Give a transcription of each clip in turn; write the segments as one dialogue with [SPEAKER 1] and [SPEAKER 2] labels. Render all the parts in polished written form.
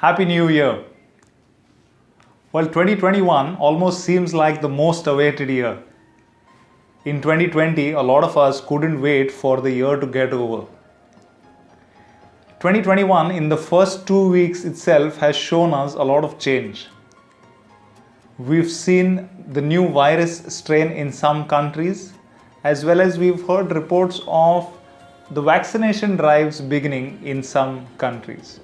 [SPEAKER 1] Happy New Year! Well, 2021 almost seems like the most awaited year. In 2020, a lot of us couldn't wait for the year to get over. 2021, in the first 2 weeks itself, has shown us a lot of change. We've seen the new virus strain in some countries, as well as we've heard reports of the vaccination drives beginning in some countries.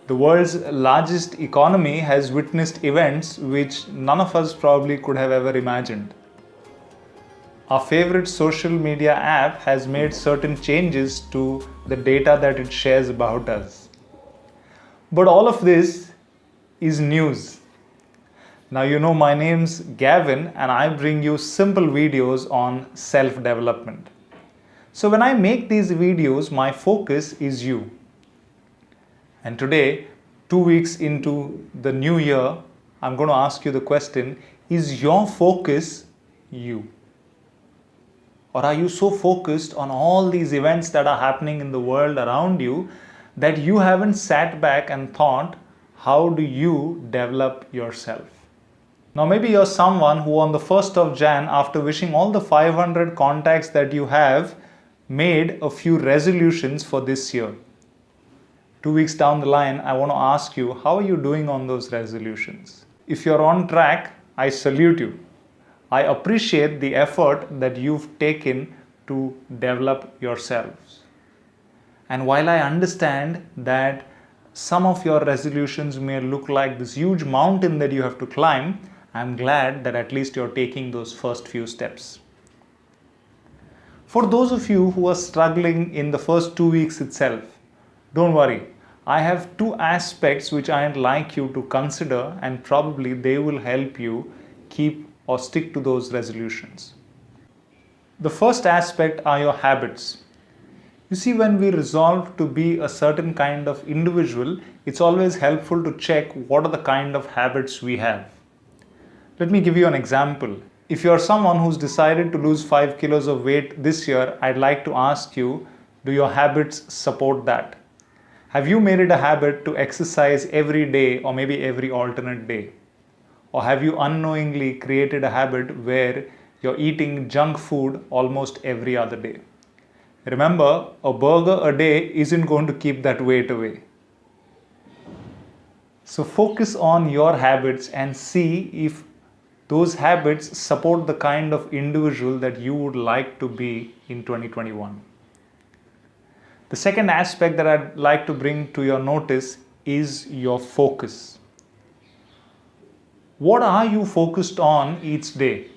[SPEAKER 1] The world's largest economy has witnessed events which none of us probably could have ever imagined. Our favorite social media app has made certain changes to the data that it shares about us. But all of this is news. Now you know my name's Gavin and I bring you simple videos on self-development. So when I make these videos, my focus is you. And today, 2 weeks into the new year, I'm going to ask you the question, is your focus you? Or are you so focused on all these events that are happening in the world around you that you haven't sat back and thought, how do you develop yourself? Now maybe you're someone who on the 1st of Jan, after wishing all the 500 contacts that you have, made a few resolutions for this year. 2 weeks down the line, I want to ask you, how are you doing on those resolutions? If you're on track, I salute you. I appreciate the effort that you've taken to develop yourselves. And while I understand that some of your resolutions may look like this huge mountain that you have to climb, I'm glad that at least you're taking those first few steps. For those of you who are struggling in the first 2 weeks itself, don't worry. I have two aspects which I'd like you to consider, and probably they will help you keep or stick to those resolutions. The first aspect are your habits. You see, when we resolve to be a certain kind of individual, it's always helpful to check what are the kind of habits we have. Let me give you an example. If you're someone who's decided to lose 5 kilos of weight this year, I'd like to ask you, do your habits support that? Have you made it a habit to exercise every day or maybe every alternate day? Or have you unknowingly created a habit where you're eating junk food almost every other day? Remember, a burger a day isn't going to keep that weight away. So focus on your habits and see if those habits support the kind of individual that you would like to be in 2021. The second aspect that I'd like to bring to your notice is your focus. What are you focused on each day?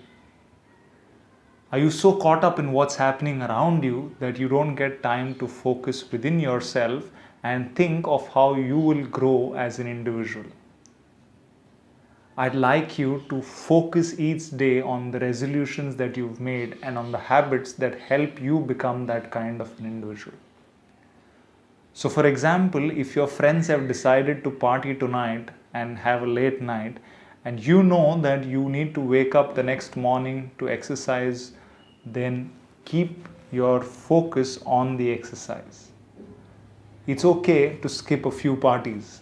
[SPEAKER 1] Are you so caught up in what's happening around you that you don't get time to focus within yourself and think of how you will grow as an individual? I'd like you to focus each day on the resolutions that you've made and on the habits that help you become that kind of an individual. So for example, if your friends have decided to party tonight and have a late night, and you know that you need to wake up the next morning to exercise, then keep your focus on the exercise. It's okay to skip a few parties.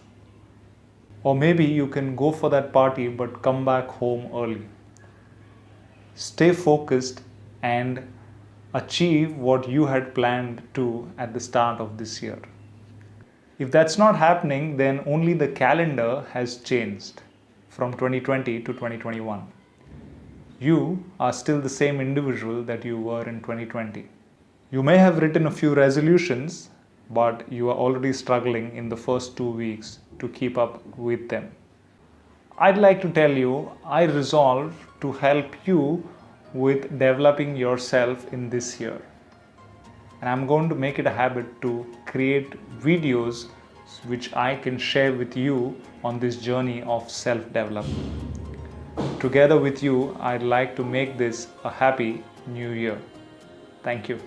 [SPEAKER 1] Or maybe you can go for that party but come back home early. Stay focused and achieve what you had planned to at the start of this year. If that's not happening, then only the calendar has changed from 2020 to 2021. You are still the same individual that you were in 2020. You may have written a few resolutions, but you are already struggling in the first 2 weeks to keep up with them. I'd like to tell you, I resolve to help you with developing yourself in this year. And I'm going to make it a habit to create videos which I can share with you on this journey of self-development. Together with you, I'd like to make this a happy new year. Thank you.